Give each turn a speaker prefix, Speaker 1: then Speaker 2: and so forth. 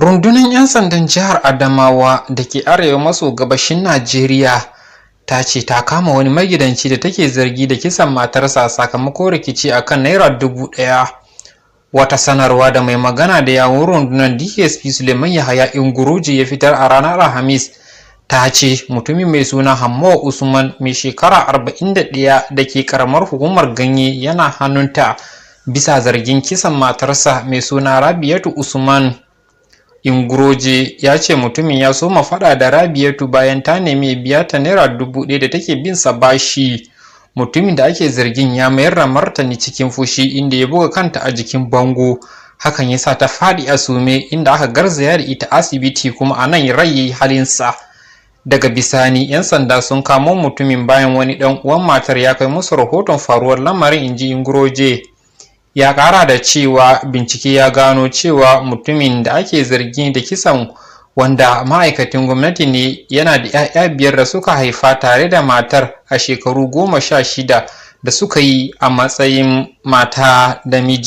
Speaker 1: Rundunar 'yan sandan jihar Adamawa da ke arewa maso gabashin Najeriya ta ce ta kama wani magidanci da take zargi da kisan matarsa sakamakon rikici akan naira 1,000. Wata sanarwa da mai magana da yawun rundunar DSP Suleiman Yahaya Inguruje ya fitar a ranar Alhamis ta ce mutumin mai suna Hammo Usman mai shekara 41 da ke karamar hukumar Ganye yana hannunta bisa zargin kisan matarsa mai suna Rabiatu Usman. Inguruje ya ce mutumin ya soma faɗa da Rabiatu bayan ta nemi biya ta naira 1,000 da take bin sa bashi. Mutumin da ake zargin ya mayar da martani cikin fushi inda ya buga kanta a jikin bango. Hakan ya sa ta faɗi a sume inda aka garzaya da ita asibiti kuma a nan rai yayi halinsa. Daga bisani 'yan sanda sun kamo mutumin bayan wani ɗan uwan matar ya kai musu rahoton faruwar lamarin, inji Inguruje. Ya ƙara da cewa bincike ya gano cewa mutumin da ake zargi da kisan, wanda ma'aikacin gwamnati ne, yana da 'ya'ya 5 da suka haifa tare da matar a shekaru 16 da suka yi a matsayin mata da miji.